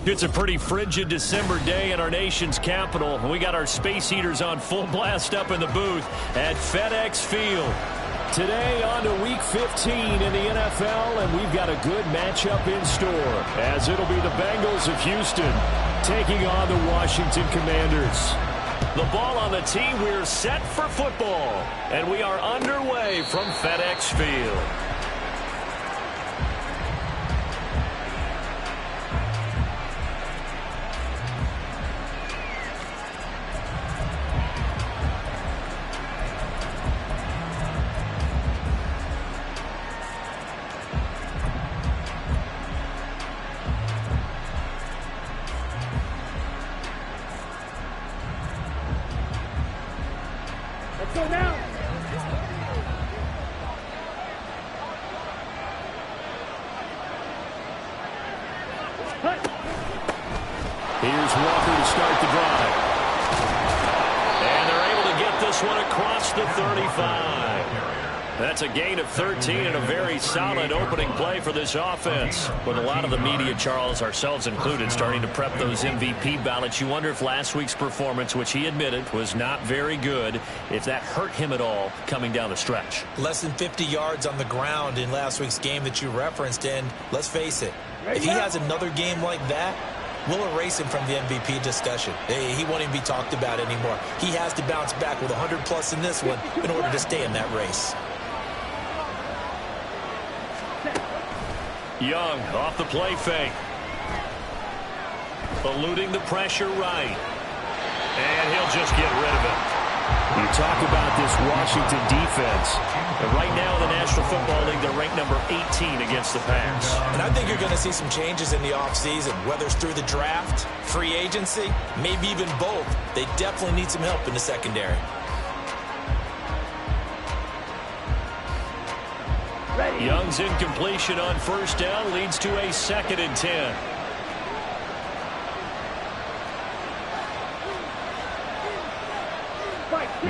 It's a pretty frigid December day in our nation's capital. We got our space heaters on full blast up in the booth at FedEx Field. Today on to Week 15 in the NFL, and we've got a good matchup in store, as it'll be the Bengals of Houston taking on the Washington Commanders. The ball on the tee, we're set for football, and we are underway from FedEx Field. Go now. Here's Walker to start the drive. And they're able to get this one across the 35. That's a gain of 13 and a very solid opening play for this offense. With a lot of the media, Charles, ourselves included, starting to prep those MVP ballots, you wonder if last week's performance, which he admitted was not very good, if that hurt him at all coming down the stretch. Less than 50 yards on the ground in last week's game that you referenced, and let's face it, if he has another game like that, we'll erase him from the MVP discussion. He won't even be talked about anymore. He has to bounce back with 100+ in this one in order to stay in that race. Young off the play fake. Eluding the pressure right. And he'll just get rid of it. You talk about this Washington defense. And right now in the National Football League, they're ranked number 18 against the pass. And I think you're going to see some changes in the offseason, whether it's through the draft, free agency, maybe even both. They definitely need some help in the secondary. Young's incompletion on first down leads to a 2nd and 10.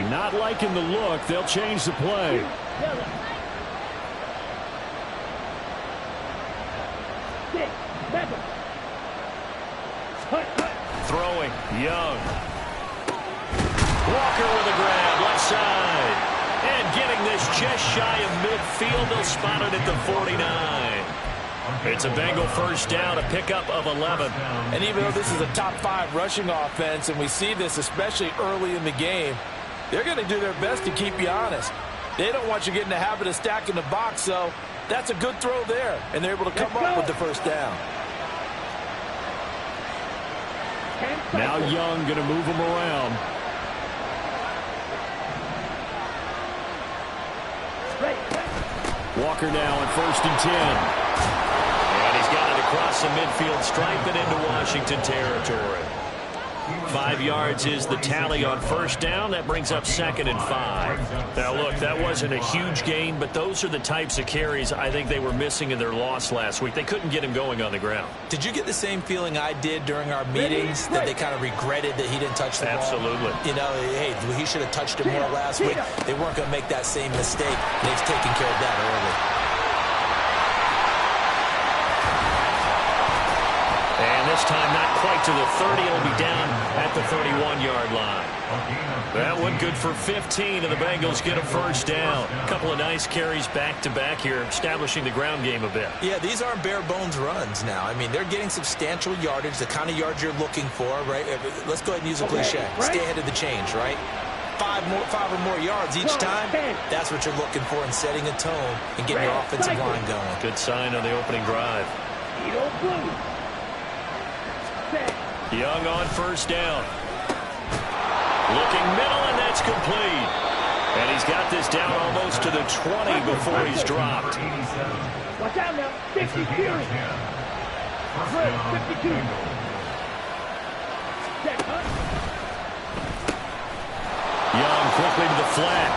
Not liking the look. They'll change the play. Throwing. Young. Walker with a grab. Left side. And getting this just shy of midfield. They'll spot it at the 49. It's a Bengal first down, a pickup of 11. And even though this is a top 5 rushing offense, and we see this especially early in the game, they're going to do their best to keep you honest. They don't want you getting the habit of stacking the box, so that's a good throw there. And they're able to come up with the first down. Now Young going to move him around. Walker now on 1st and 10. And he's got it across the midfield stripe and into Washington territory. 5 yards is the tally on first down. That brings up 2nd and 5. Now, look, that wasn't a huge gain, but those are the types of carries I think they were missing in their loss last week. They couldn't get him going on the ground. Did you get the same feeling I did during our meetings, that they kind of regretted that he didn't touch the ball? Absolutely. You know, hey, he should have touched it more last week. They weren't going to make that same mistake. They've taken care of that early. And this time not quite to the 30. It'll be down at the 31-yard line. That one good for 15, and the Bengals get a first down. A couple of nice carries back-to-back here, establishing the ground game a bit. Yeah, these aren't bare-bones runs now. I mean, they're getting substantial yardage, the kind of yards you're looking for, right? Let's go ahead and use a cliche. Stay ahead of the change, right? 5 or more yards each time. That's what you're looking for in setting a tone and getting your offensive line going. Good sign on the opening drive. Young on first down. Looking middle, and that's complete. And he's got this down almost to the 20 before he's dropped. Watch out now. 50, period. 52. Young quickly to the flat.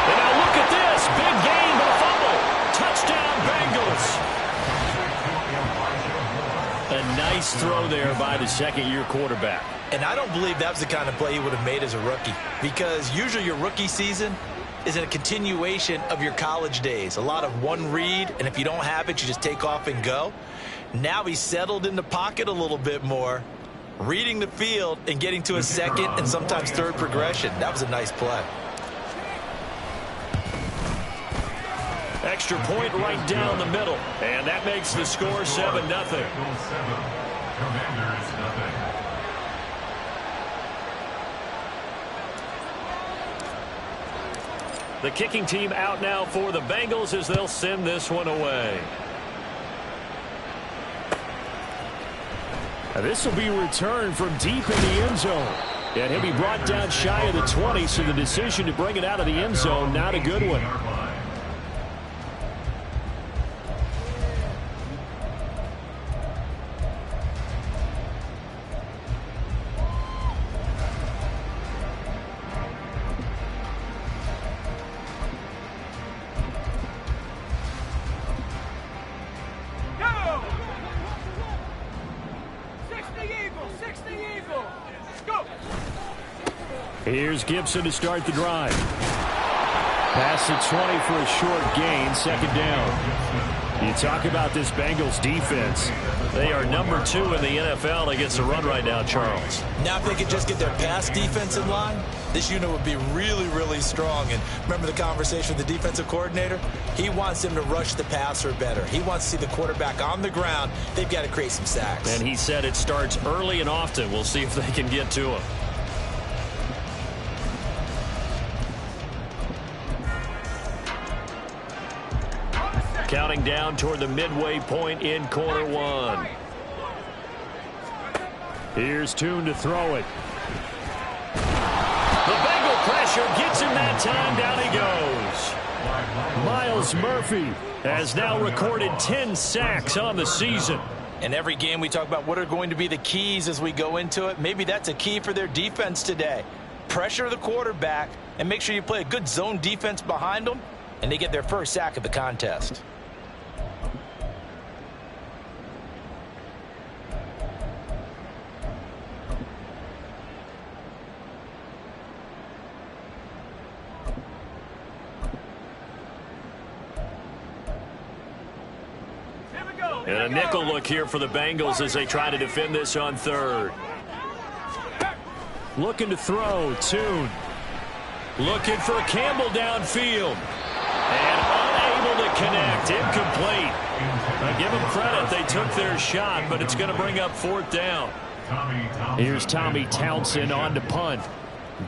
And now look at this. Big gain, but a fumble. Touchdown, Bengals. Nice throw there by the second-year quarterback. And I don't believe that was the kind of play he would have made as a rookie, because usually your rookie season is a continuation of your college days. A lot of one read, and if you don't have it, you just take off and go. Now he's settled in the pocket a little bit more, reading the field and getting to a second and sometimes third progression. That was a nice play. Extra point right down the middle, and that makes the score 7-0. Commanders, nothing. The kicking team out now for the Bengals as they'll send this one away. Now this will be returned from deep in the end zone. And he'll be brought down shy of the 20, so the decision to bring it out of the end zone, not a good one. Here's Gibson to start the drive. Pass the 20 for a short gain, second down. You talk about this Bengals defense. They are number 2 in the NFL against the run right now, Charles. Now if they could just get their pass defense in line, this unit would be really, really strong. And remember the conversation with the defensive coordinator? He wants them to rush the passer better. He wants to see the quarterback on the ground. They've got to create some sacks. And he said it starts early and often. We'll see if they can get to him. Counting down toward the midway point in quarter one. Here's Tune to throw it. The Bengal pressure gets him that time. Down he goes. Myles Murphy has now recorded 10 sacks on the season. In every game we talk about what are going to be the keys as we go into it. Maybe that's a key for their defense today. Pressure the quarterback and make sure you play a good zone defense behind them, and they get their first sack of the contest. And a nickel look here for the Bengals as they try to defend this on third. Looking to throw, Tune. Looking for Campbell downfield. And unable to connect, incomplete. I give them credit, they took their shot, but it's going to bring up fourth down. Here's Tommy Townsend on to punt.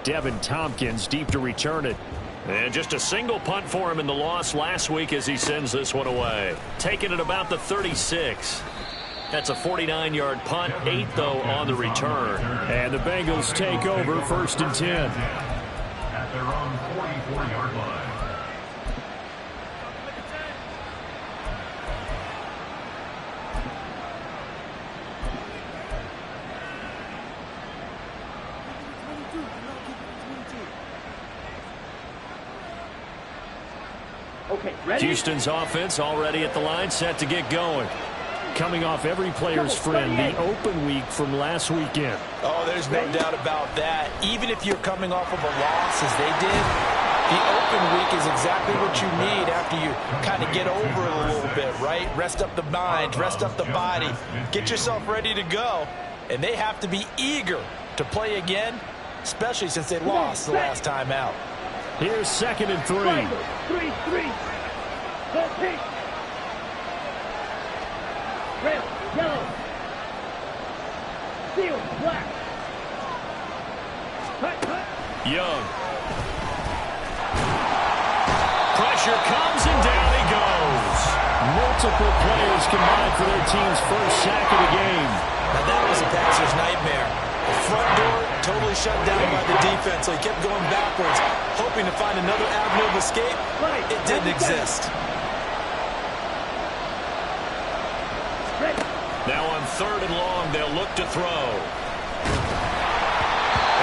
Devin Tompkins deep to return it. And just a single punt for him in the loss last week as he sends this one away. Taking it about the 36. That's a 49-yard punt, 8 though on the return. And the Bengals take over 1st and 10. At their own 44-yard line. Okay, ready? Houston's offense already at the line, set to get going. Coming off every player's friend, the open week from last weekend. Oh, there's no doubt about that. Even if you're coming off of a loss as they did, the open week is exactly what you need after you kind of get over it a little bit, right? Rest up the mind, rest up the body, get yourself ready to go. And they have to be eager to play again, especially since they lost the last time out. Here's 2nd and 3. 3-3. Go pink. Red, yellow. Steel, black. Cut. Young. Pressure comes and down he goes. Multiple players combined for their team's first sack of the game. Now that was a passer's nightmare. The front door totally shut down by the defense, so he kept going backwards, hoping to find another avenue of escape. It didn't exist. Now on 3rd and long, they'll look to throw.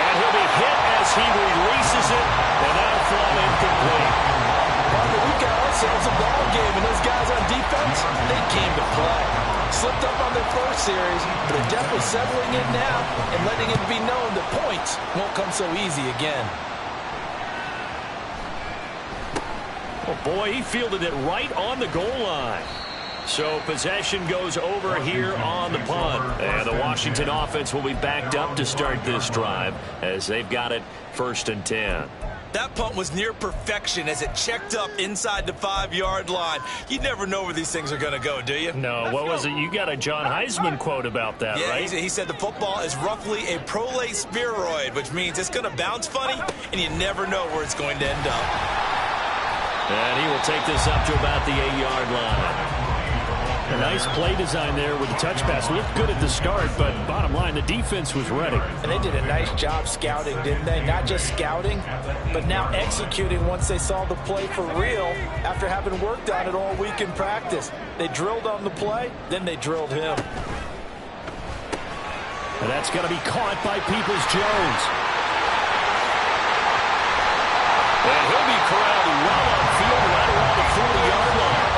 And he'll be hit as he releases it, and that'll fall incomplete. We've got ourselves a ball game, and those guys on defense, they came to play. Slipped up on their first series, but they're definitely settling in now and letting it be known that points won't come so easy again. Oh, boy, he fielded it right on the goal line. So possession goes over here on the punt. And the Washington offense will be backed up to start this drive as they've got it 1st and 10. That punt was near perfection as it checked up inside the 5-yard line. You never know where these things are going to go, do you? No, what was it? You got a John Heisman quote about that, right? Yeah, he said the football is roughly a prolate spheroid, which means it's going to bounce funny, and you never know where it's going to end up. And he will take this up to about the 8-yard line. A nice play design there with the touch pass. Looked good at the start, but bottom line, the defense was ready. And they did a nice job scouting, didn't they? Not just scouting, but now executing once they saw the play for real after having worked on it all week in practice. They drilled on the play, then they drilled him. And that's going to be caught by Peoples-Jones. And he'll be corralled well upfield right around the 40-yard line.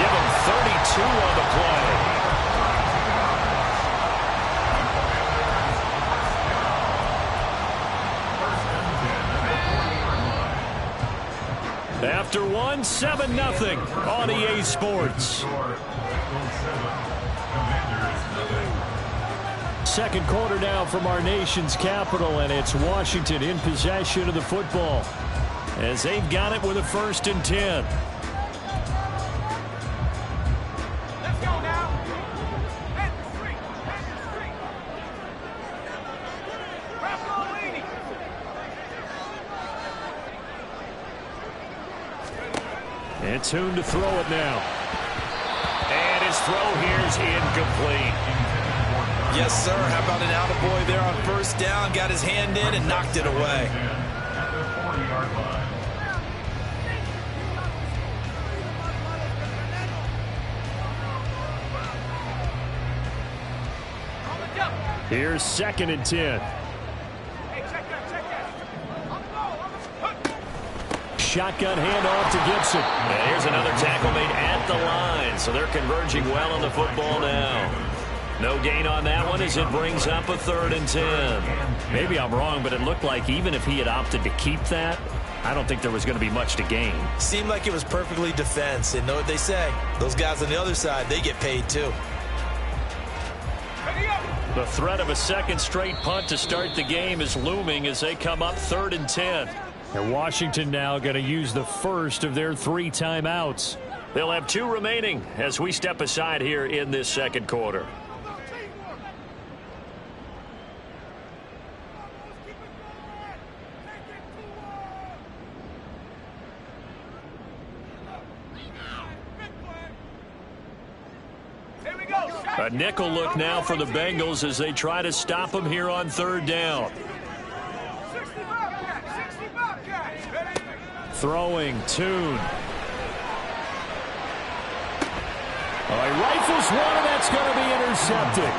Give him 32 on the play. After one, 7-0 on EA Sports. Second quarter now from our nation's capital, and it's Washington in possession of the football as they've got it with a 1st and 10. And Tune to throw it now. And his throw here is incomplete. Yes, sir. How about an attaboy there on 1st down? Got his hand in and knocked it away. At the 40-yard line. Here's 2nd and 10. Shotgun handoff to Gibson. And here's another tackle made at the line. So they're converging well on the football now. No gain on that one as it brings up a 3rd and 10. Maybe I'm wrong, but it looked like even if he had opted to keep that, I don't think there was going to be much to gain. Seemed like it was perfectly defense. And know what they say? Those guys on the other side, they get paid too. The threat of a 2nd straight punt to start the game is looming as they come up 3rd and 10. And Washington now going to use the first of their 3 timeouts. They'll have 2 remaining as we step aside here in this 2nd quarter. A nickel look now for the Bengals as they try to stop him here on 3rd down. Throwing, Tune. He rifles one, and that's going to be intercepted.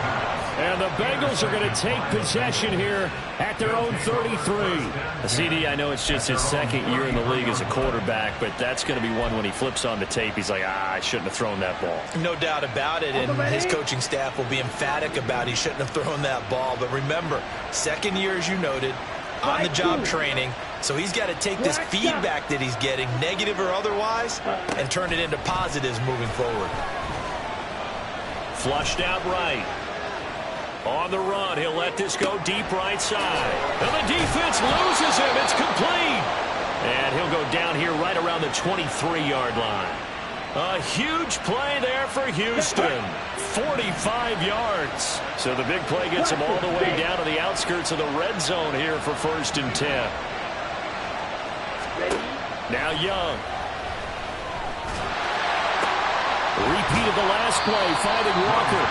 And the Bengals are going to take possession here at their own 33. CD, I know it's just his 2nd year in the league as a quarterback, but that's going to be one when he flips on the tape. He's like, I shouldn't have thrown that ball. No doubt about it, and his coaching staff will be emphatic about he shouldn't have thrown that ball. But remember, 2nd year, as you noted, on-the-job training. So he's got to take this feedback that he's getting, negative or otherwise, and turn it into positives moving forward. Flushed out right. On the run, he'll let this go deep right side. And the defense loses him. It's complete. And he'll go down here right around the 23-yard line. A huge play there for Houston. 45 yards. So the big play gets him all the way down to the outskirts of the red zone here for 1st and 10. Now Young. Repeat of the last play, finding Walker.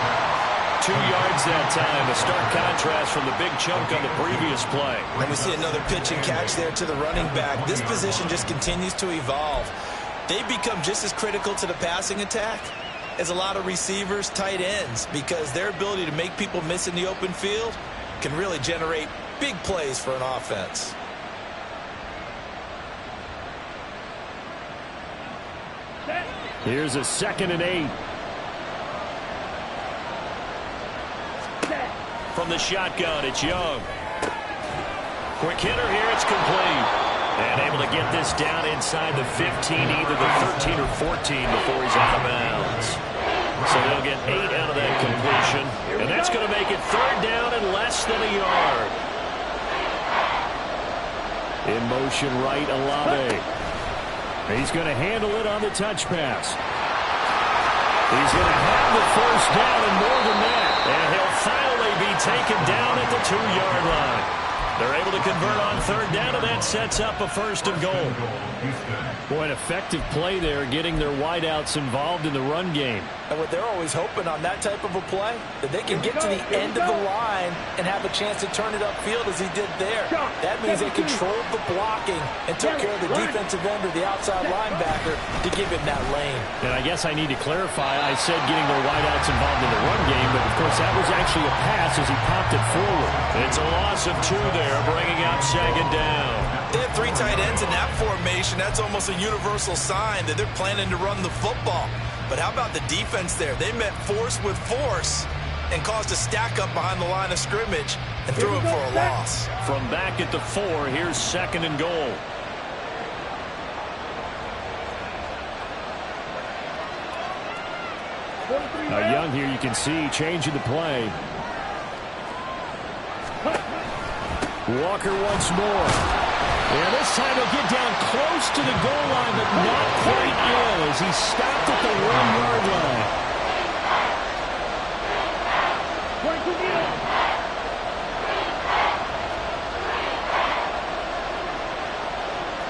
2 yards that time, a stark contrast from the big chunk on the previous play. And we see another pitch and catch there to the running back. This position just continues to evolve. They become just as critical to the passing attack as a lot of receivers, tight ends, because their ability to make people miss in the open field can really generate big plays for an offense. Here's a 2nd and 8. from the shotgun. It's Young. Quick hitter here. It's complete. And able to get this down inside the 15, either the 13 or 14 before he's out of bounds. So they'll get 8 out of that completion. And that's going to make it 3rd down and less than a yard. In motion right, Olave. He's going to handle it on the touch pass. He's going to have the 1st down and more than that. And he'll finally be taken down at the 2-yard line. They're able to convert on 3rd down, and that sets up a 1st and goal. Boy, an effective play there, getting their wideouts involved in the run game. And what they're always hoping on that type of a play, that they can get to the end of the line and have a chance to turn it upfield as he did there. That means they controlled the blocking and took care of the defensive end or the outside linebacker to give him that lane. And I guess I need to clarify, I said getting their wideouts involved in the run game, but of course that was actually a pass as he popped it forward. It's a loss of 2 there, bringing up 2nd down. They have 3 tight ends in that formation. That's almost a universal sign that they're planning to run the football. But how about the defense there? They met force with force and caused a stack up behind the line of scrimmage and threw him for a loss. From back at the 4, here's 2nd and goal. Now Young here, you can see, changing the play. Walker once more. And this time he'll get down close to the goal line, but not quite in as he stopped at the 1-yard line.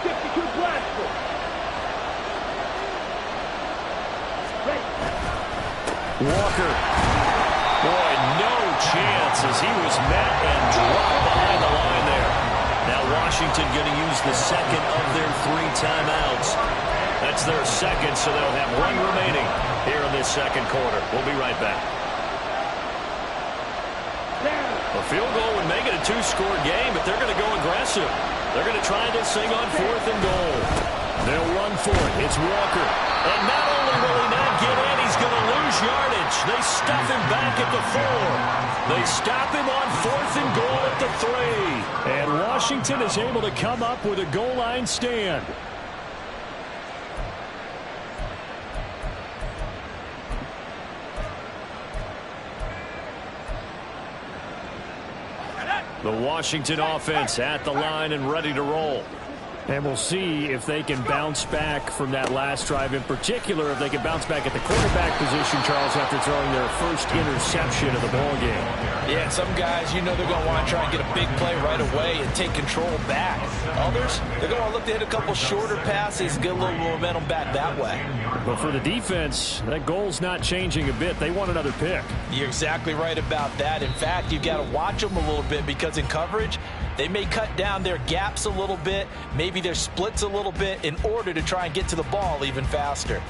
52 Glasgow. Walker. Boy, no chance as he was met and dropped behind the line there. Now Washington going to use the 2nd of their 3 timeouts. That's their 2nd, so they'll have 1 remaining here in this 2nd quarter. We'll be right back. A field goal would make it a 2-score game, but they're going to go aggressive. They're going to try this thing on 4th and goal. They'll run for it. It's Walker. And not only will he not get in, he's going to lose yardage. They stuff him back at the 4. They stop him on 4th and goal at the 3. And Washington is able to come up with a goal line stand. The Washington offense at the line and ready to roll. And we'll see if they can bounce back from that last drive. In particular, if they can bounce back at the quarterback position, Charles, after throwing their first interception of the ball game. Yeah, some guys, you know they're going to want to try and get a big play right away and take control back. Others, they're going to want to look to hit a couple shorter passes, get a little momentum back that way. But for the defense, that goal's not changing a bit. They want another pick. You're exactly right about that. In fact, you've got to watch them a little bit because in coverage, they may cut down their gaps a little bit, maybe their splits a little bit in order to try and get to the ball even faster.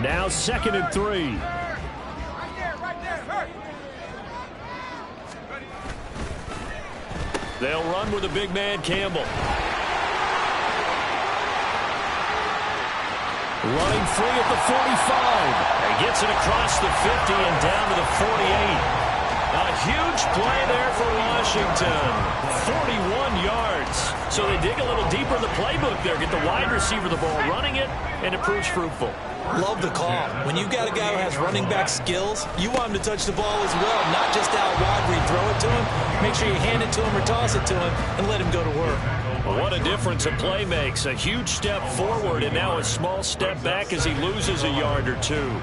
Now 2nd and 3. They'll run with a big man, Campbell. Running free at the 45. He gets it across the 50 and down to the 48. A huge play there for Washington. 41 yards. So they dig a little deeper in the playbook there. Get the wide receiver the ball, running it, and it proves fruitful. Love the call. When you've got a guy who has running back skills, you want him to touch the ball as well, not just out wide where you throw it to him. Make sure you hand it to him or toss it to him and let him go to work. What a difference a play makes. A huge step forward and now a small step back as he loses a yard or 2.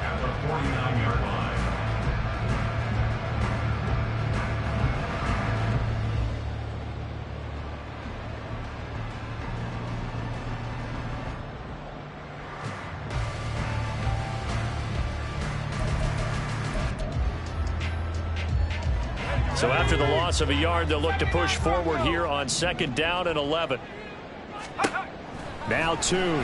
So after the loss of a yard, they'll look to push forward here on 2nd down and 11. Now Tune.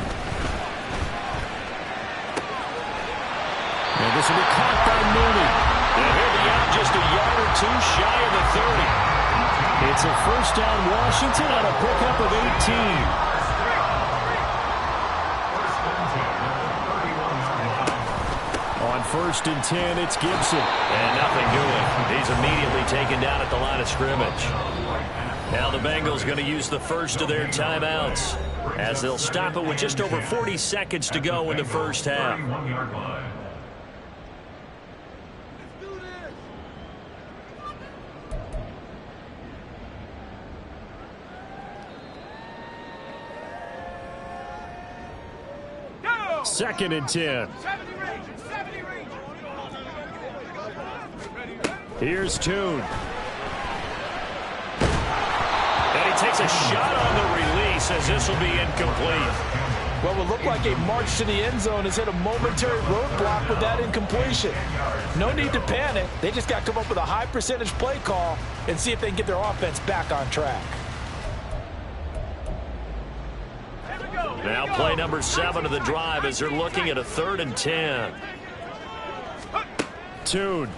And this will be caught by Mooney. And he'll be out just a yard or 2 shy of the 30. It's a 1st down Washington on a pickup of 18. 1st and 10, it's Gibson. And nothing doing. He's immediately taken down at the line of scrimmage. Now the Bengals going to use the first of their timeouts as they'll stop it with just over 40 seconds to go in the first half. 31-yard line. Second and 10. Here's Tune. And he takes a shot on the release as this will be incomplete. What would look like a march to the end zone has hit a momentary roadblock with that incompletion. No need to panic. They just got to come up with a high percentage play call and see if they can get their offense back on track. Now play number 7 of the drive as they're looking at a 3rd and 10. Tune.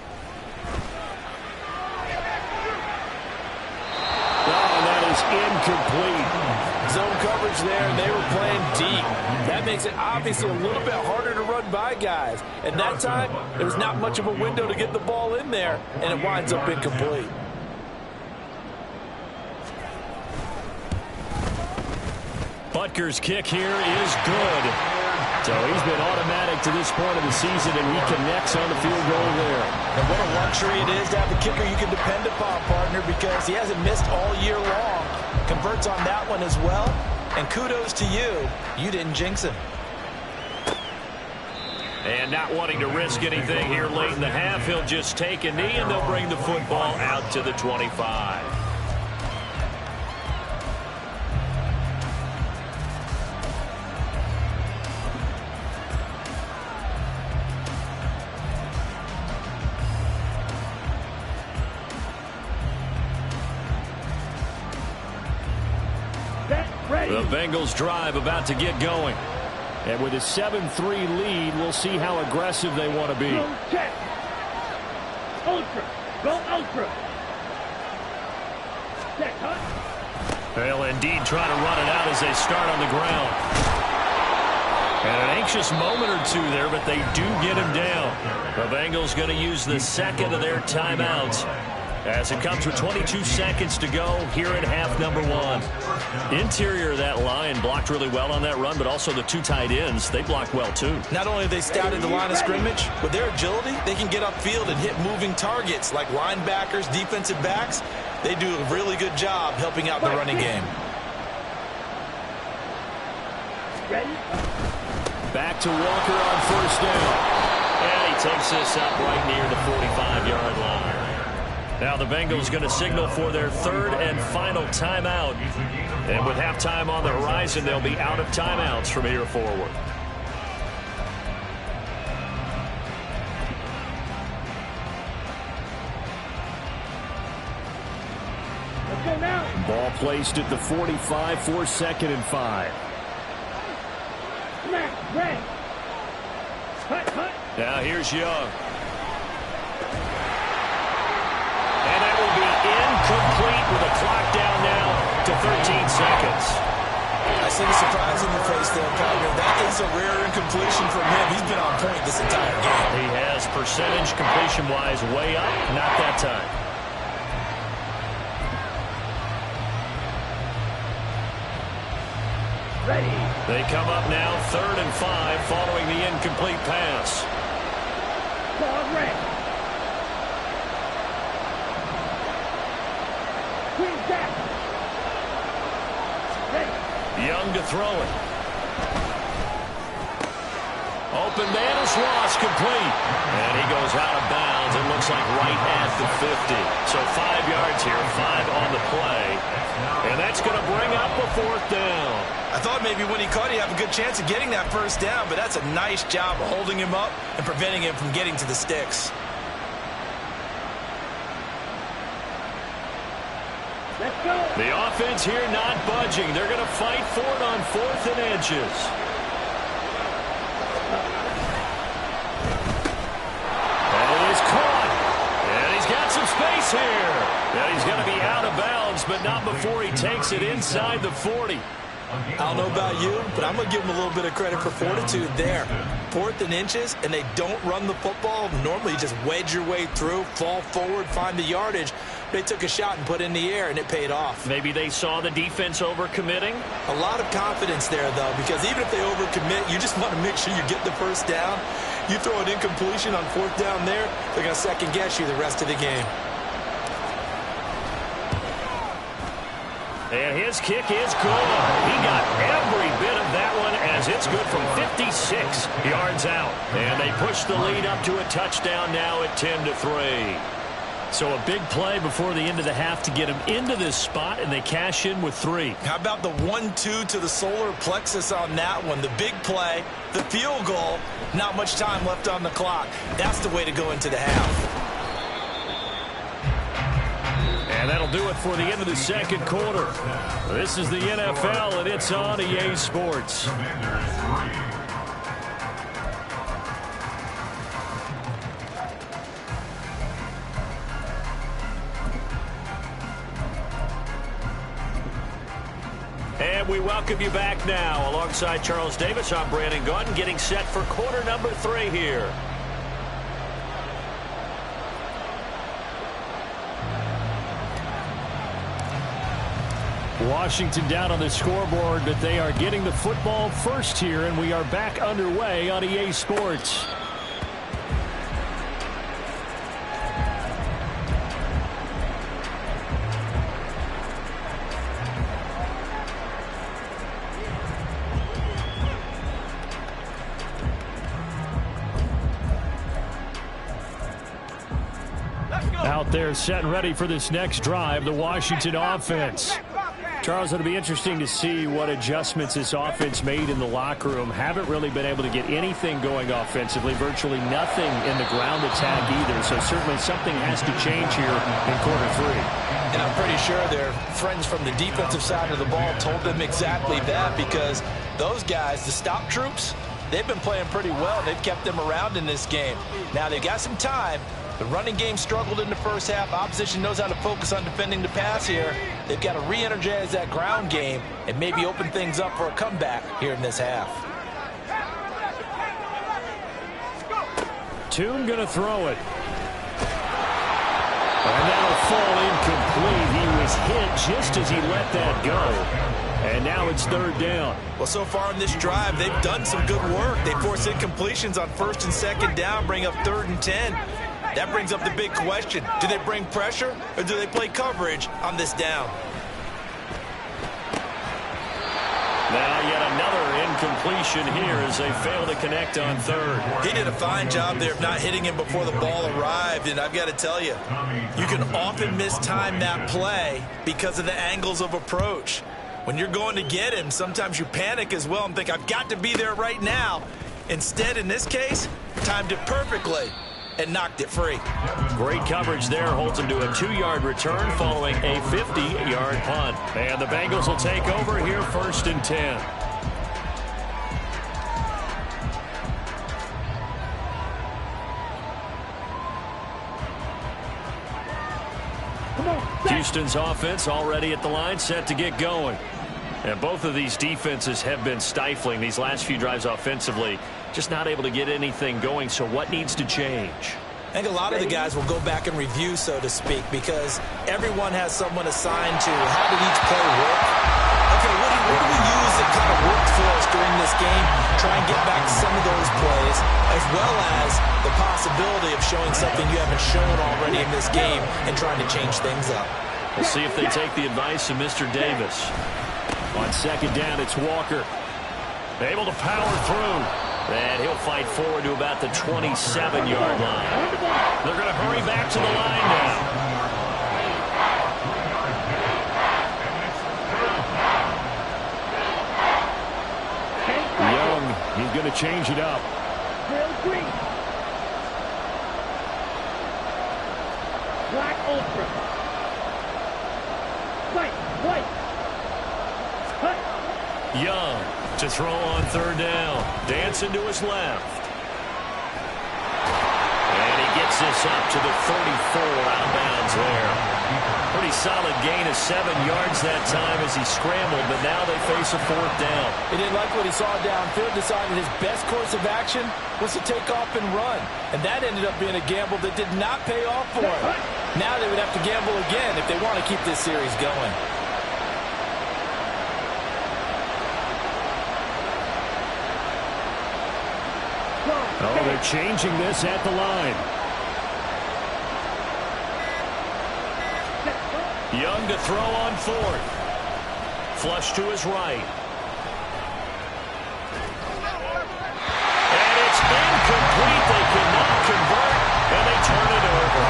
Oh, that is incomplete. Zone coverage there, and they were playing deep. That makes it obviously a little bit harder to run by guys. At that time, there was not much of a window to get the ball in there, and it winds up incomplete. Butker's kick here is good. So he's been automatic to this point of the season, and he connects on the field goal there. And what a luxury it is to have a kicker you can depend upon, partner, because he hasn't missed all year long. Converts on that one as well. And kudos to you. You didn't jinx him. And not wanting to risk anything here late in the half, he'll just take a knee, and they'll bring the football out to the 25. The Bengals drive about to get going. And with a 7-3 lead, we'll see how aggressive they want to be. Go check. Ultra. Go ultra. Check, huh? They'll indeed try to run it out as they start on the ground. And an anxious moment or two there, but they do get him down. The Bengals going to use the second of their timeouts as it comes with 22 seconds to go here in half number 1. Interior of that line blocked really well on that run, but also the 2 tight ends, they blocked well too. Not only have they scouted the line of scrimmage, with their agility, they can get upfield and hit moving targets like linebackers, defensive backs. They do a really good job helping out the running game. Ready? Back to Walker on first down. And he takes this up right near the 45-yard line. Now the Bengals going to signal for their 3rd and final timeout. And with halftime on the horizon, they'll be out of timeouts from here forward. Let's go now. Ball placed at the 45 for 2nd and 5. Smack, red. Cut, cut. Now here's Young. And that will be incomplete with a clock down now to 13 seconds. I see the surprise in the face there, partner. That is a rare incompletion from him. He's been on point this entire game. He has percentage completion-wise way up, not that time. Ready. They come up now 3rd and 5 following the incomplete pass. Ball red. Queen back. Ready. Young to throw it. Open man is lost, complete. And he goes out of bounds. It looks like right at the 50. So 5 yards here, 5 on the play. And that's going to bring up a 4th down. I thought maybe when he caught, he'd have a good chance of getting that first down, but that's a nice job holding him up and preventing him from getting to the sticks. Let's go. The offense here not budging. They're going to fight for it on 4th and inches. And it is caught. And he's got some space here. And he's going to be out of bounds, but not before he takes it inside the 40. I don't know about you, but I'm going to give him a little bit of credit for fortitude there. 4th and inches and they don't run the football, normally you just wedge your way through, fall forward, find the yardage. They took a shot and put it in the air, and it paid off. Maybe they saw the defense overcommitting. A lot of confidence there, though, because even if they overcommit, you just want to make sure you get the first down. You throw an incompletion on 4th down there, they're going to second-guess you the rest of the game. And his kick is good. He got every bit of that one as it's good from 56 yards out. And they push the lead up to a touchdown now at 10-3. So a big play before the end of the half to get him into this spot, and they cash in with 3. How about the 1-2 to the solar plexus on that one? The big play, the field goal, not much time left on the clock. That's the way to go into the half. And that'll do it for the end of the second quarter. This is the NFL, and it's on EA Sports. Commanders 3. And we welcome you back now. Alongside Charles Davis, I'm Brandon Gaudin, getting set for quarter number 3 here. Washington down on the scoreboard, but they are getting the football first here, and we are back underway on EA Sports. Out there set and ready for this next drive, the Washington offense. Charles, it'll be interesting to see what adjustments this offense made in the locker room. Haven't really been able to get anything going offensively, virtually nothing in the ground attack either. So certainly something has to change here in quarter 3. And I'm pretty sure their friends from the defensive side of the ball told them exactly that, because those guys, the stop troops, they've been playing pretty well. They've kept them around in this game. Now they've got some time. The running game struggled in the first half. Opposition knows how to focus on defending the pass here. They've got to re-energize that ground game and maybe open things up for a comeback here in this half. Tune going to throw it. And that'll fall incomplete. He was hit just as he let that go. And now it's 3rd down. Well, so far in this drive, they've done some good work. They force incompletions on 1st and 2nd down, bring up 3rd and 10. That brings up the big question. Do they bring pressure or do they play coverage on this down? Now yet another incompletion here as they fail to connect on 3rd. He did a fine job there of not hitting him before the ball arrived, and I've got to tell you, you can often mistime that play because of the angles of approach. When you're going to get him, sometimes you panic as well and think, I've got to be there right now. Instead, in this case, timed it perfectly and knocked it free. Great coverage there, holds him to a 2-yard return following a 50-yard punt. And the Bengals will take over here 1st and 10. Houston's offense already at the line, set to get going. And both of these defenses have been stifling these last few drives offensively. Just not able to get anything going, so what needs to change? I think a lot of the guys will go back and review, so to speak, because everyone has someone assigned to how did each play work. Okay, what do we use that kind of worked for us during this game? Try and get back some of those plays, as well as the possibility of showing something you haven't shown already in this game and trying to change things up. We'll see if they take the advice of Mr. Davis. On 2nd down, it's Walker. Able to power through. And he'll fight forward to about the 27-yard line. They're going to hurry back to the line now. Young, he's going to change it up. Black Ultra. White. Cut. Young to throw on 3rd down. Dancing to his left. And he gets brings this up to the 34 out of bounds there. Pretty solid gain of 7 yards that time as he scrambled, but now they face a 4th down. He didn't like what he saw downfield, decided his best course of action was to take off and run. And that ended up being a gamble that did not pay off for him. Now they would have to gamble again if they want to keep this series going. Oh, they're changing this at the line. Young to throw on 4th. Flush to his right. And it's incomplete. They cannot convert, and they turn it over.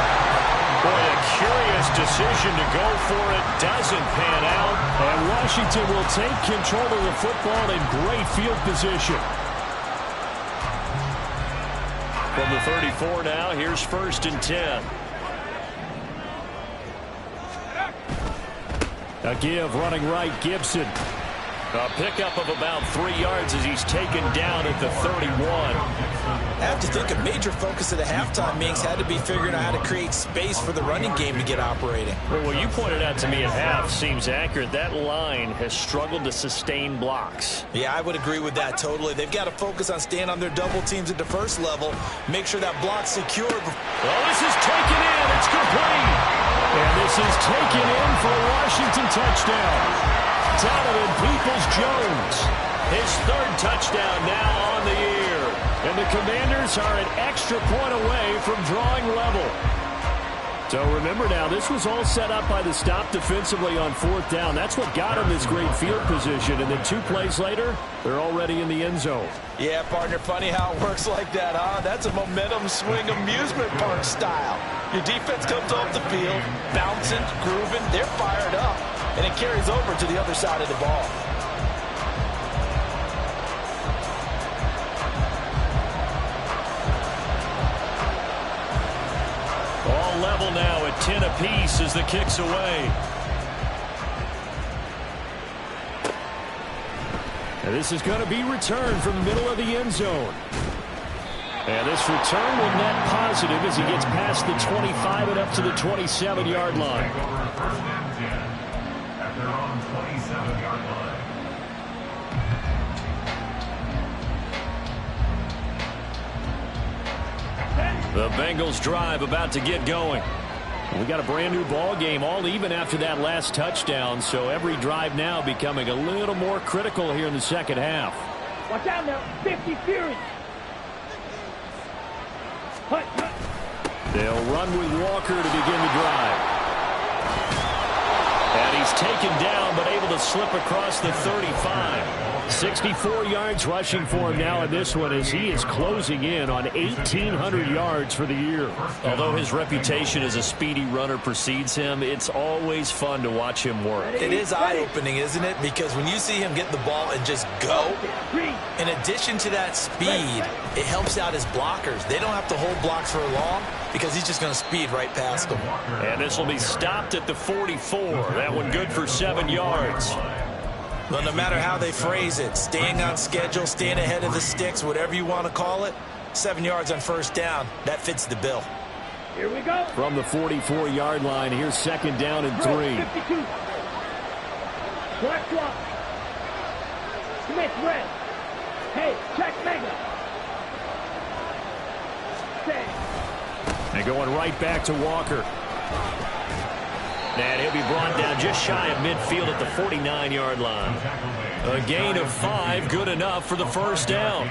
Boy, a curious decision to go for it. Doesn't pan out. And Washington will take control of the football in great field position. From the 34 now, here's 1st and 10. A give running right, Gibson. A pickup of about 3 yards as he's taken down at the 31. I have to think a major focus of the halftime, Minks, had to be figuring out how to create space for the running game to get operating. Well, what you pointed out to me at half seems accurate. That line has struggled to sustain blocks. Yeah, I would agree with that totally. They've got to focus on staying on their double teams at the first level, make sure that block's secured. Well, this is taken in. It's complete. And this is taken in for a Washington touchdown. Donovan Peoples-Jones, his 3rd touchdown now on the year. And the Commanders are an extra point away from drawing level. So remember now, this was all set up by the stop defensively on 4th down. That's what got him this great field position. And then 2 plays later, they're already in the end zone. Yeah, partner, funny how it works like that, huh? That's a momentum swing amusement park style. Your defense comes off the field, bouncing, grooving, they're fired up, and it carries over to the other side of the ball. All level now at 10 apiece as the kick's away. And this is going to be returned from the middle of the end zone. And this return will net positive as he gets past the 25 and up to the 27-yard line. First and 10 at their own 27-yard line. The Bengals drive about to get going. We got a brand new ball game, all even after that last touchdown, so every drive now becoming a little more critical here in the second half. Watch out now, 50 Fury. They'll run with Walker to begin the drive. And he's taken down, but able to slip across the 35. 64 yards rushing for him now in this one as he is closing in on 1,800 yards for the year. Although his reputation as a speedy runner precedes him, it's always fun to watch him work. It is eye-opening, isn't it? Because when you see him get the ball and just go, in addition to that speed, it helps out his blockers. They don't have to hold blocks for long because he's just going to speed right past them. And this will be stopped at the 44. That one good for 7 yards. Well, no matter how they phrase it, staying on schedule, staying ahead of the sticks, whatever you want to call it, 7 yards on 1st down, that fits the bill. Here we go. From the 44-yard line, here's 2nd down and 3. 52. Black swap. Smith red. Hey, check Mega. And going right back to Walker. And he'll be brought down just shy of midfield at the 49-yard line. A gain of 5, good enough for the 1st down.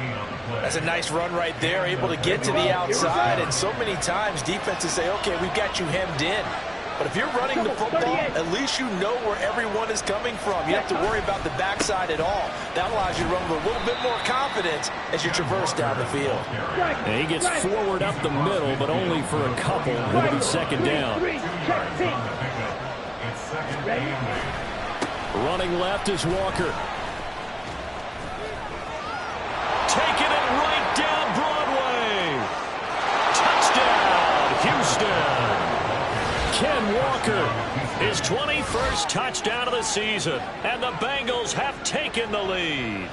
That's a nice run right there, able to get to the outside. And so many times defenses say, okay, we've got you hemmed in. But if you're running the football, at least you know where everyone is coming from. You have to worry about the backside at all. That allows you to run with a little bit more confidence as you traverse down the field. And he gets forward up the middle, but only for a couple. It'll be 2nd down. Running left is Walker. Taking it right down Broadway. Touchdown, Houston. Ken Walker, his 21st touchdown of the season, and the Bengals have taken the lead.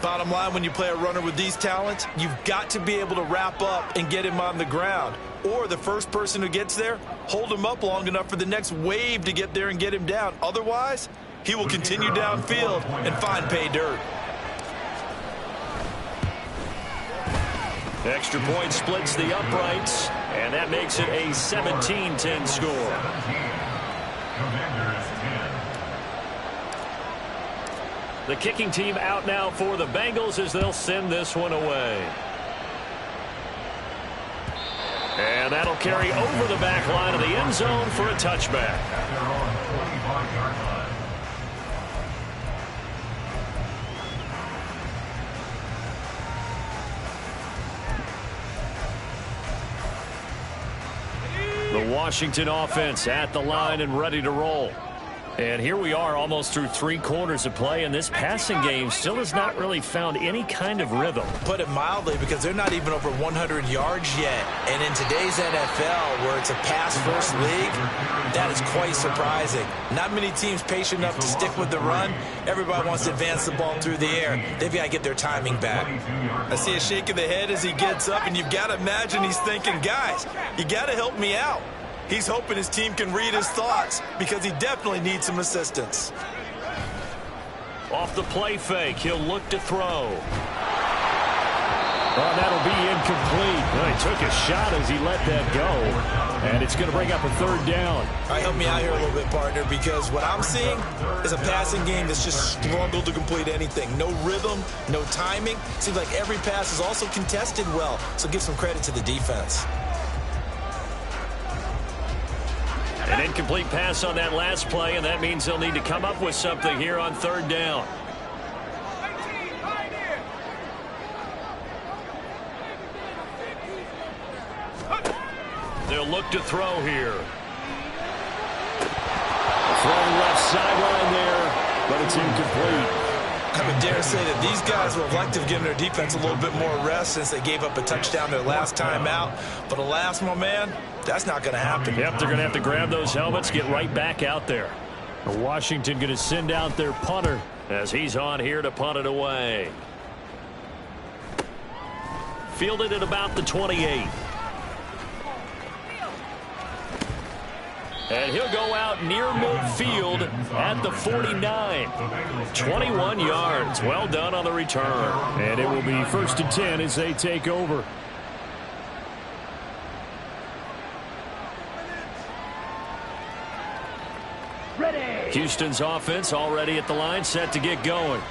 Bottom line, when you play a runner with these talents, you've got to be able to wrap up and get him on the ground. Or the first person who gets there, hold him up long enough for the next wave to get there and get him down. Otherwise, he will continue downfield and find pay dirt. Extra point splits the uprights, and that makes it a 17-10 score. Commanders 10. The kicking team out now for the Bengals as they'll send this one away. And that'll carry over the back line of the end zone for a touchback. At their own 45-yard line. The Washington offense at the line and ready to roll. And here we are almost through 3 quarters of play, and this passing game still has not really found any kind of rhythm. Put it mildly, because they're not even over 100 yards yet. And in today's NFL, where it's a pass-first league, that is quite surprising. Not many teams patient enough to stick with the run. Everybody wants to advance the ball through the air. They've got to get their timing back. I see a shake of the head as he gets up, and you've got to imagine he's thinking, guys, you got to help me out. He's hoping his team can read his thoughts because he definitely needs some assistance. Off the play fake, he'll look to throw. Oh, that'll be incomplete. Well, he took a shot as he let that go, and it's going to bring up a 3rd down. All right, help me out here a little bit, partner, because what I'm seeing is a passing game that's just struggled to complete anything. No rhythm, no timing. Seems like every pass is also contested well, so give some credit to the defense. An incomplete pass on that last play, and that means they'll need to come up with something here on 3rd down. They'll look to throw here. Throwing left sideline there, but it's incomplete. I would dare say that these guys would have liked to have given their defense a little bit more rest since they gave up a touchdown their last time out. But alas, my man, that's not going to happen. Yep, they're going to have to grab those helmets, get right back out there. Washington going to send out their punter as he's on here to punt it away. Fielded at about the 28. And he'll go out near midfield at the 49. 21 yards. Well done on the return. And it will be 1st and 10 as they take over. Ready. Houston's offense already at the line, set to get going.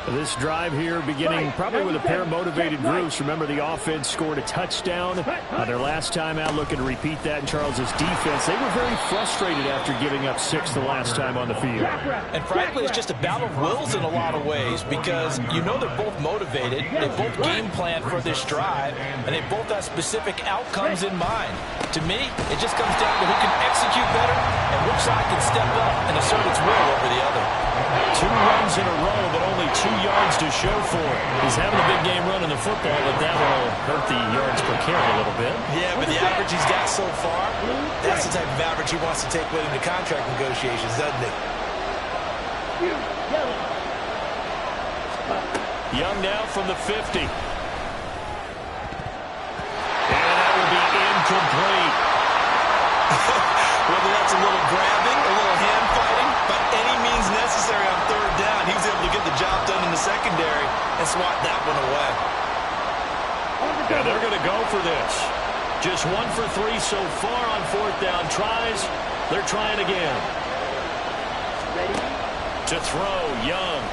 This drive here beginning probably with a pair of motivated groups. Remember, the offense scored a touchdown on their last time out, looking to repeat that in Charles's defense. They were very frustrated after giving up 6 the last time on the field. And frankly, it's just a battle of wills in a lot of ways because you know they're both motivated. They both game plan for this drive, and they both have specific outcomes in mind. To me, it just comes down to who can execute better and which side can step up and assert its will over the other. 2 runs in a row, but only 2 yards to show for it. He's having a big game running the football, but that will hurt the yards per carry a little bit. Yeah, but the average he's got so far, that's the type of average he wants to take with him to contract negotiations, doesn't it? Young now from the 50. And that will be incomplete. Whether that's a little grabbing, a little hand fighting, by any means necessary on 3rd down, he was able to get the job done in the secondary and swat that one away. Yeah, they're going to go for this. Just 1 for 3 so far on 4th down tries. They're trying again. To throw, Young.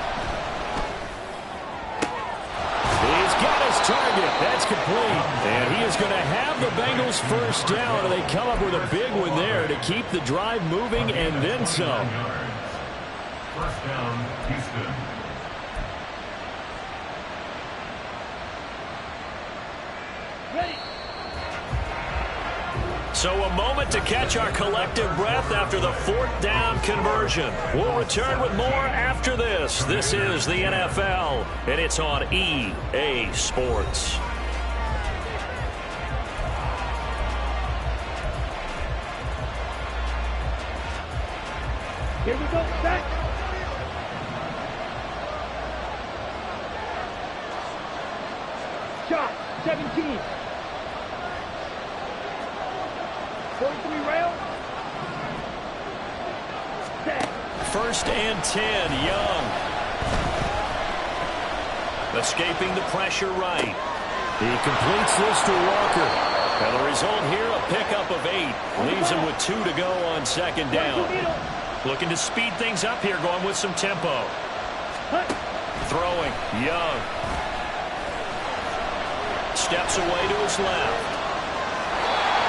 He's got his target. That's complete. And he is going to have the Bengals 1st down. And they come up with a big one there to keep the drive moving and then some. 1st down, Houston. Ready. So a moment to catch our collective breath after the 4th down conversion. We'll return with more after this. This is the NFL, and it's on EA Sports. Here we go. Set. Shot, 17. 43 rail. Set. 1st and 10, Young. Escaping the pressure right. He completes this to Walker. And the result here, a pickup of 8. Leaves him with 2 to go on 2nd down. Looking to speed things up here, going with some tempo. Throwing, Young. Steps away to his left.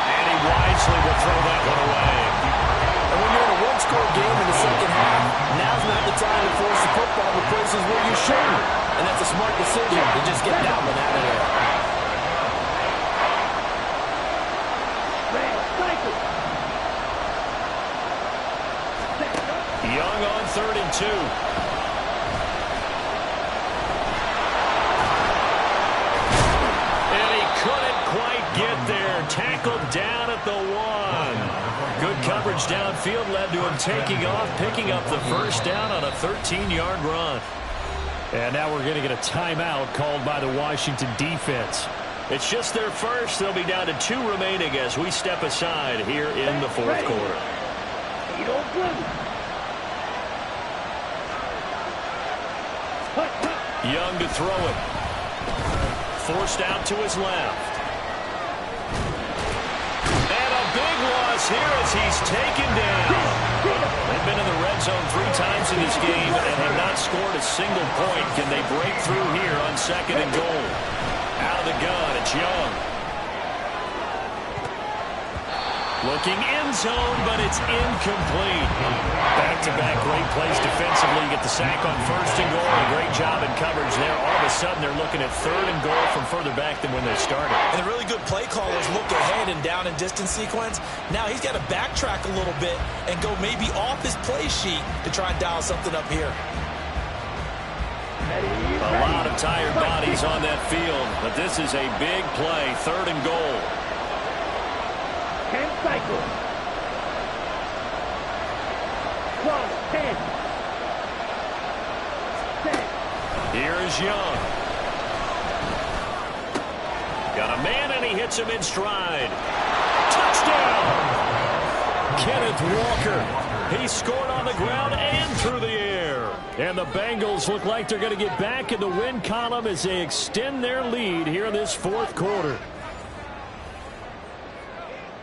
And he wisely will throw that one away. And when you're in a one-score game in the second half, now's not the time to force the football to places where you shouldn't. And that's a smart decision to just get that one out of there. Young on 3rd and 2. And he couldn't quite get there. Tackled down at the 1. Good coverage downfield led to him taking off, picking up the 1st down on a 13-yard run. And now we're going to get a timeout called by the Washington defense. It's just their first. They'll be down to 2 remaining as we step aside here in the 4th quarter. Young to throw it. Forced out to his left. And a big loss here as he's taken down. They've been in the red zone 3 times in this game and have not scored a single point. Can they break through here on 2nd and goal? Out of the gun, it's Young. Looking end zone, but it's incomplete. Back-to-back great plays defensively. Get the sack on 1st and goal. A great job in coverage there. All of a sudden, they're looking at 3rd and goal from further back than when they started. And the really good play callers look ahead and down and distance sequence. Now he's got to backtrack a little bit and go maybe off his play sheet to try and dial something up here. A lot of tired bodies on that field, but this is a big play. 3rd and goal. Can cycle. Cross 10. Set. Here is Young. Got a man and he hits him in stride. Touchdown! Kenneth Walker. He scored on the ground and through the air. And the Bengals look like they're going to get back in the win column as they extend their lead here in this 4th quarter.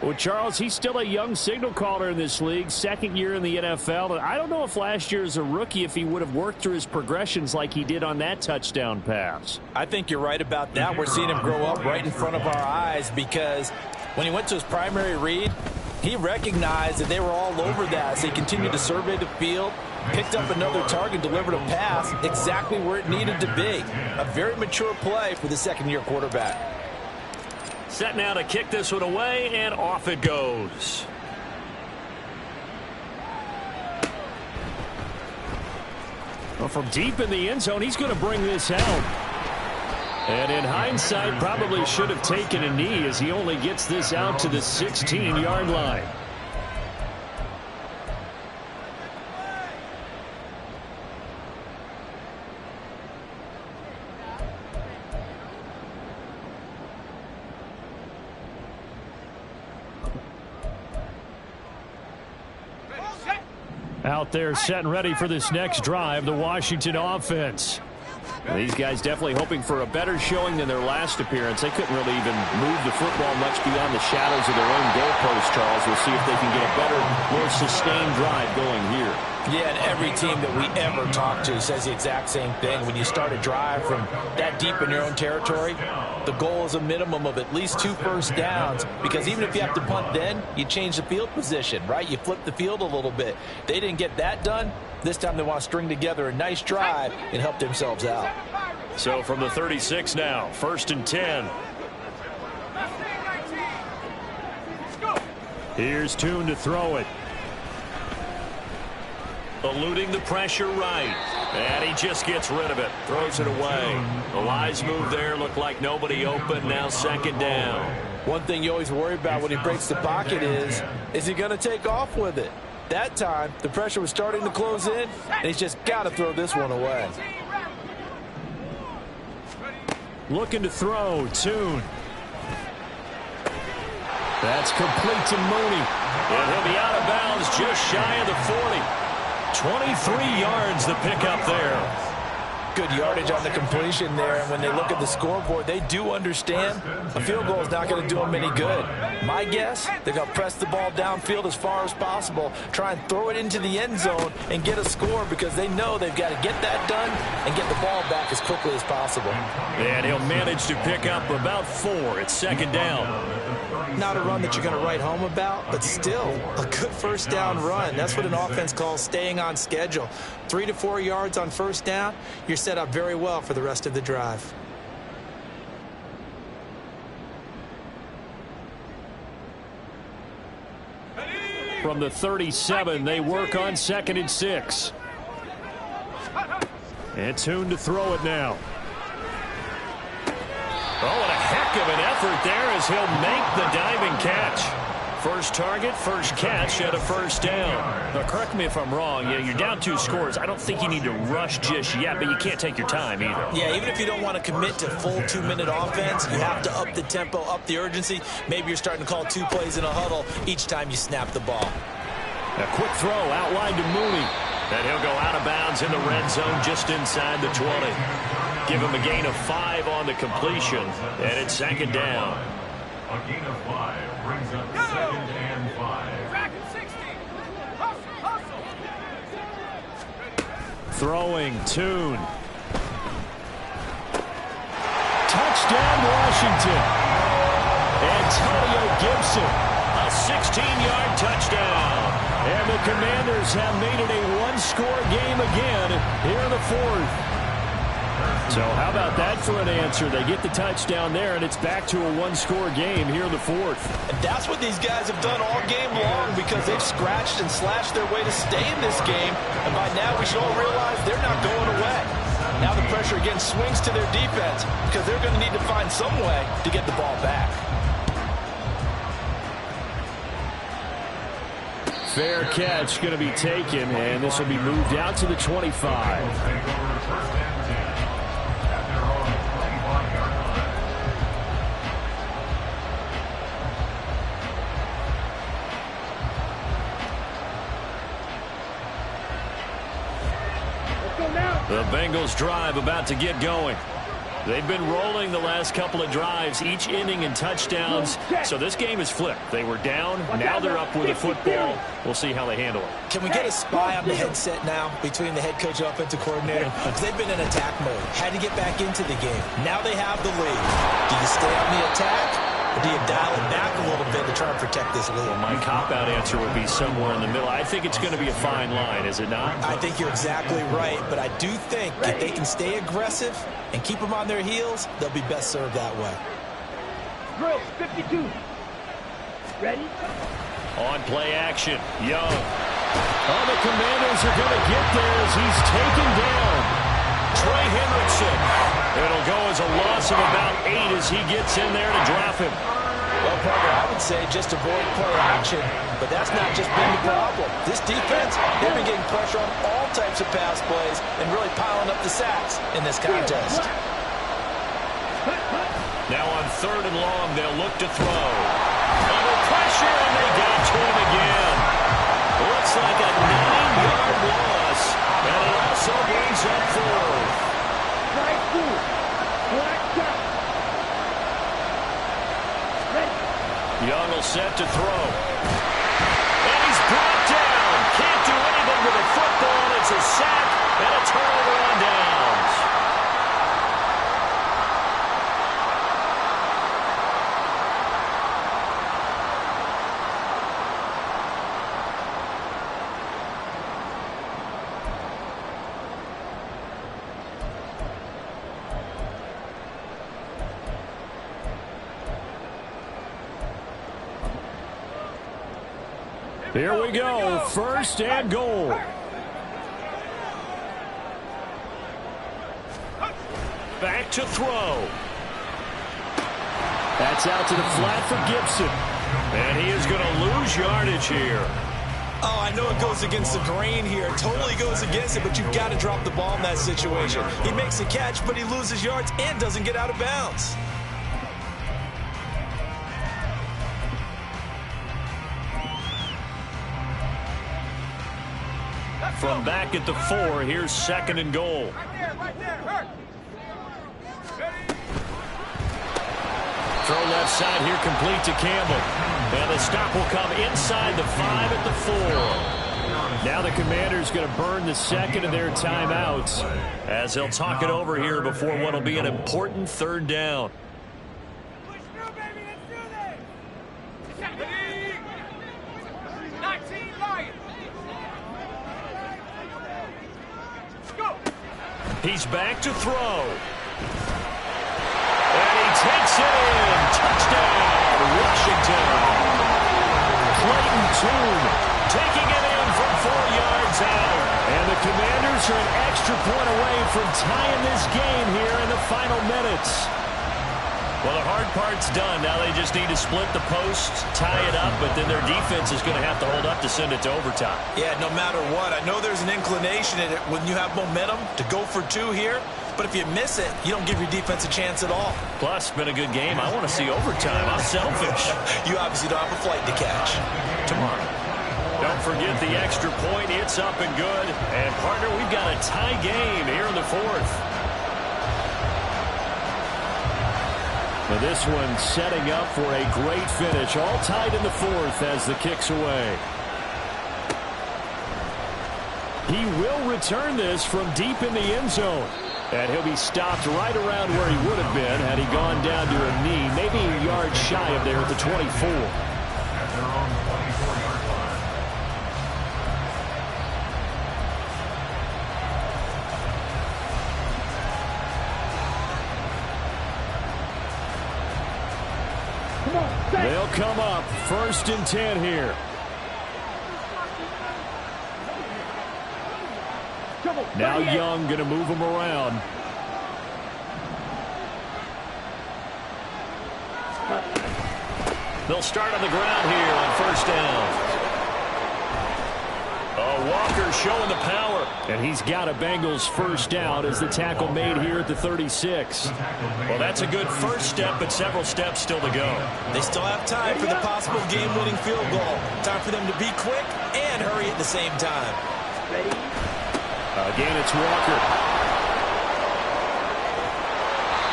Well, Charles, he's still a young signal caller in this league, 2nd year in the NFL. And I don't know if last year as a rookie, if he would have worked through his progressions like he did on that touchdown pass. I think you're right about that. We're seeing him grow up right in front of our eyes because when he went to his primary read, he recognized that they were all over that. So he continued to survey the field, picked up another target, delivered a pass exactly where it needed to be. A very mature play for the 2nd-year quarterback. Set now to kick this one away, and off it goes. Well, from deep in the end zone, he's going to bring this out. And in hindsight, probably should have taken a knee as he only gets this out to the 16-yard line. Out there set and ready for this next drive, the Washington offense. These guys definitely hoping for a better showing than their last appearance. They couldn't really even move the football much beyond the shadows of their own goalpost, Charles. We'll see if they can get a better, more sustained drive going here. Yeah, and every team that we ever talk to says the exact same thing. When you start a drive from that deep in your own territory, the goal is a minimum of at least 2 first downs, because even if you have to punt then, you change the field position, right? You flip the field a little bit. They didn't get that done. This time they want to string together a nice drive and help themselves out. So from the 36 now, 1st and 10. Here's Tune to throw it. Eluding the pressure right. And he just gets rid of it. Throws it away. The wise move there. Looked like nobody open. Now 2nd down. One thing you always worry about when he breaks the pocket is he going to take off with it? That time, the pressure was starting to close in, and he's just got to throw this one away. Looking to throw. Tune. That's complete to Mooney. And he'll be out of bounds just shy of the 40. 23 yards the pickup there. Good yardage on the completion there, and when they look at the scoreboard, they do understand a field goal is not going to do them any good. My guess, they're going to press the ball downfield as far as possible, try and throw it into the end zone and get a score because they know they've got to get that done and get the ball back as quickly as possible. And he'll manage to pick up about 4. It's second down. Not a run that you're going to write home about, but still a good first down run. That's what an offense calls staying on schedule. 3 to 4 yards on first down, you're set up very well for the rest of the drive. From the 37, they work on 2nd and 6. And Tune to throw it now. Oh, and a heck of an effort there as he'll make the diving catch. First target, first catch, and a first down. Now, correct me if I'm wrong. Yeah, you're down 2 scores. I don't think you need to rush just yet, but you can't take your time either. Yeah, even if you don't want to commit to full 2-minute offense, you have to up the tempo, up the urgency. Maybe you're starting to call 2 plays in a huddle each time you snap the ball. A quick throw outlined to Mooney. And he'll go out of bounds in the red zone just inside the 20. Give him a gain of 5 on the completion, and it's second down. A gain of 5 brings up 2nd and 5. Back at 60. Hustle. Throwing, Tune. Touchdown, Washington. Antonio Gibson, a 16-yard touchdown. And the Commanders have made it a 1-score game again here in the 4th. So how about that for an answer? They get the touchdown there, and it's back to a 1-score game here in the 4th. And that's what these guys have done all game long because they've scratched and slashed their way to stay in this game. And by now we should all realize they're not going away. Now the pressure again swings to their defense because they're going to need to find some way to get the ball back. Fair catch going to be taken, and this will be moved out to the 25. The Bengals drive about to get going. They've been rolling the last couple of drives, each inning in touchdowns. So this game is flipped. They were down. Now they're up with a football. We'll see how they handle it. Can we get a spy on the headset now between the head coach and offensive coordinator? They've been in attack mode. Had to get back into the game. Now they have the lead. Do you stay on the attack? Or do you dial it back a little bit to try and protect this lead? Well, my cop-out answer would be somewhere in the middle. I think it's going to be a fine line, is it not? I think you're exactly right, but I do think if they can stay aggressive and keep them on their heels, they'll be best served that way. Drill, 52. Ready? On play action, Young. Oh, the Commanders are going to get there as he's taken down. Trey Hendrickson. It'll go as a loss of about 8 as he gets in there to drop him. Well, Parker, I would say just avoid play action, but that's not just been the problem. This defense, they've been getting pressure on all types of pass plays and really piling up the sacks in this contest. Now on 3rd and long, they'll look to throw. Under pressure, and they got to him again. Looks like a 9-yard loss, and it also brings up 4th. Right through. Black shot. Ready. Young will set to throw. And he's brought down. Can't do anything with a football. It's a sack and a turnover on downs. Here we go, 1st and goal. Back to throw. That's out to the flat for Gibson. And he is going to lose yardage here. Oh, I know it goes against the grain here. It totally goes against it, but you've got to drop the ball in that situation. He makes a catch, but he loses yards and doesn't get out of bounds. From back at the 4, here's 2nd and goal. Right there, hurt. Throw left side here, complete to Campbell. And the stop will come inside the 5 at the 4. Now the Commanders going to burn the 2nd of their timeouts as they'll talk it over here before what will be an important 3rd down. Push through, baby. Let's do this. 19 Lions. Go. He's back to throw. And he takes it in. Touchdown, Washington. Clayton Tune taking it in from 4 yards out. And the Commanders are an extra point away from tying this game here in the final minutes. Well, the hard part's done. Now they just need to split the post, tie it up, but then their defense is going to have to hold up to send it to overtime. Yeah, no matter what. I know there's an inclination in it when you have momentum to go for 2 here, but if you miss it, you don't give your defense a chance at all. Plus, been a good game. I want to see overtime. I'm selfish. You obviously don't have a flight to catch tomorrow. Don't forget the extra point. It's up and good. And, partner, we've got a tie game here in the 4th. Now this one setting up for a great finish. All tied in the 4th as the kick's away. He will return this from deep in the end zone. And he'll be stopped right around where he would have been had he gone down to a knee, maybe a yard shy of there at the 24. At their own 24-yard line. Come on, stay. They'll come up 1st and 10 here. Trouble. Now 38. Young going to move him around. They'll start on the ground here on 1st down. Walker showing the power. And he's got a Bengals 1st down as the tackle made here at the 36. Well, that's a good first step, but several steps still to go. They still have time for the possible game-winning field goal. Time for them to be quick and hurry at the same time. Ready? Again, it's Walker.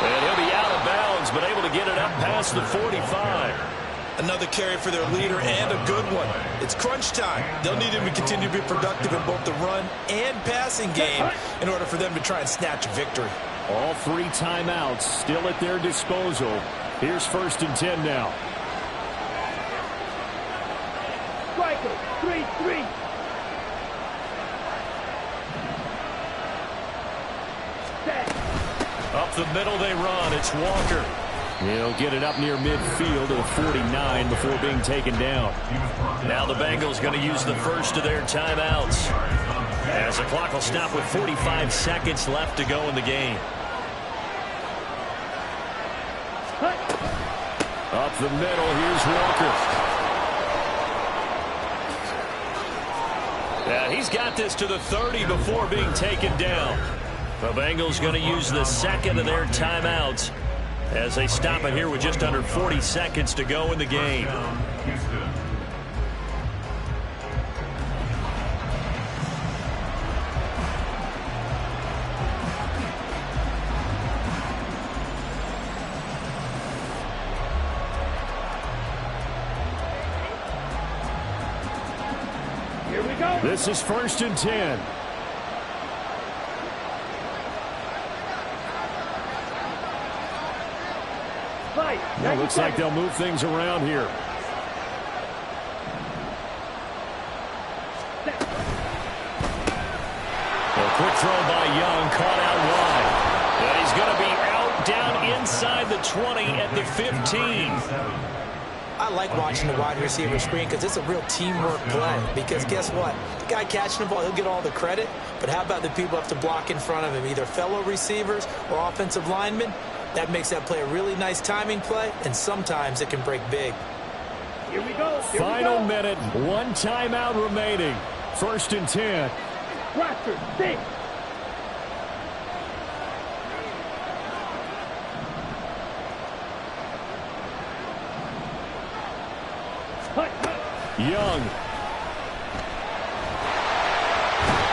And he'll be out of bounds, but able to get it up past the 45. Another carry for their leader and a good one. It's crunch time. They'll need him to continue to be productive in both the run and passing game in order for them to try and snatch a victory. All 3 timeouts still at their disposal. Here's 1st and 10 now. Striker. 3-3. Set. Up the middle they run. It's Walker. He'll get it up near midfield to the 49 before being taken down. Now the Bengals going to use the first of their timeouts as the clock will stop with 45 seconds left to go in the game. Up the middle, here's Walker. Yeah, he's got this to the 30 before being taken down. The Bengals going to use the 2nd of their timeouts as they stop it here with just under 40 seconds to go in the game. Here we go. This is 1st and 10. Well, looks like they'll move things around here. A quick throw by Young, caught out wide. And he's going to be out down inside the 20 at the 15. I like watching the wide receiver screen because it's a real teamwork play. Because guess what? The guy catching the ball, he'll get all the credit. But how about the people who have to block in front of him, either fellow receivers or offensive linemen? That makes that play a really nice timing play, and sometimes it can break big. Here we go. Final minute, one timeout remaining. 1st and 10. Roster, six. Young.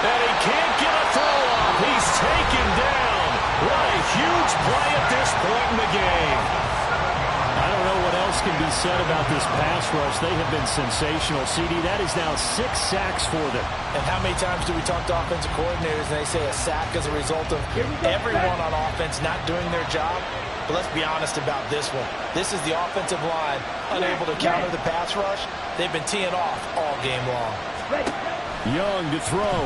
And he can't get a throw off. He's taken down. What a huge play at this point in the game. I don't know what else can be said about this pass rush. They have been sensational. CD, that is now 6 sacks for them. And how many times do we talk to offensive coordinators and they say a sack as a result of everyone on offense not doing their job? But let's be honest about this one. This is the offensive line unable to counter the pass rush. They've been teeing off all game long. Young to throw.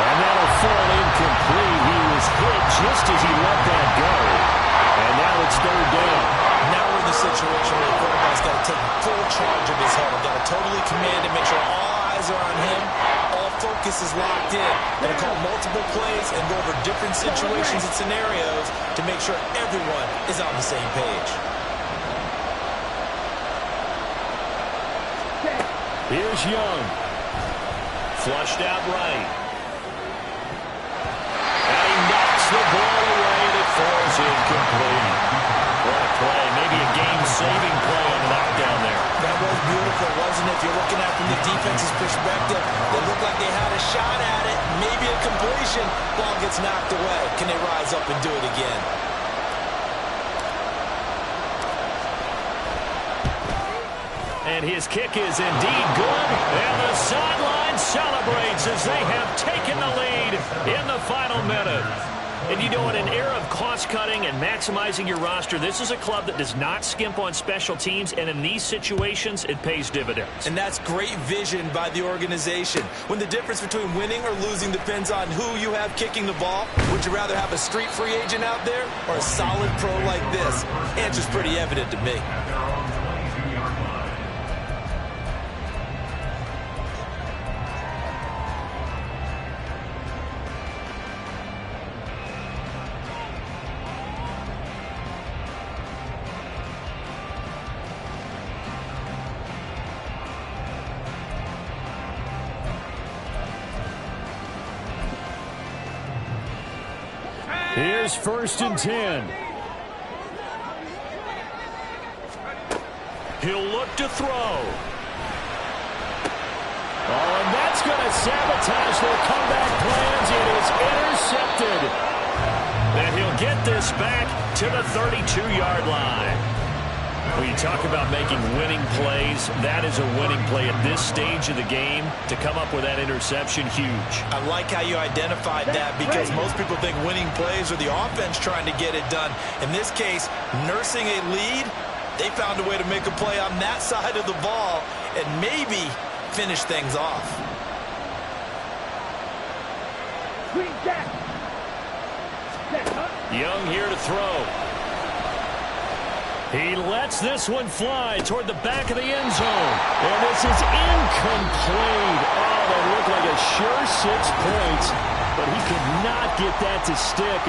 And that'll fall incomplete. He was hit just as he let that go. And now it's 3rd down. Now we're in the situation where the quarterback's got to take full charge of his head. Got to totally command and make sure all eyes are on him. All focus is locked in. Going to call multiple plays and go over different situations and scenarios to make sure everyone is on the same page. Here's Young. Flushed out right. And he knocks the ball away and it falls incomplete. What a play. Maybe a game-saving play on the knockdown there. That was beautiful, wasn't it? If you're looking at it from the defense's perspective, they looked like they had a shot at it. Maybe a completion. Ball gets knocked away. Can they rise up and do it again? And his kick is indeed good. And the sideline celebrates as they have taken the lead in the final minute. And you know, in an era of cost-cutting and maximizing your roster, this is a club that does not skimp on special teams, and in these situations, it pays dividends. And that's great vision by the organization. When the difference between winning or losing depends on who you have kicking the ball, would you rather have a street free agent out there or a solid pro like this? Answer's pretty evident to me. Here's 1st and 10. He'll look to throw. Oh, and that's going to sabotage their comeback plans. It is intercepted. And he'll get this back to the 32-yard line. When you talk about making winning plays, that is a winning play at this stage of the game. To come up with that interception, huge. I like how you identified that because most people think winning plays are the offense trying to get it done. In this case, nursing a lead, they found a way to make a play on that side of the ball and maybe finish things off. Young here to throw. He lets this one fly toward the back of the end zone. And this is incomplete. Oh, that looked like a sure 6 points, but he could not get that to stick.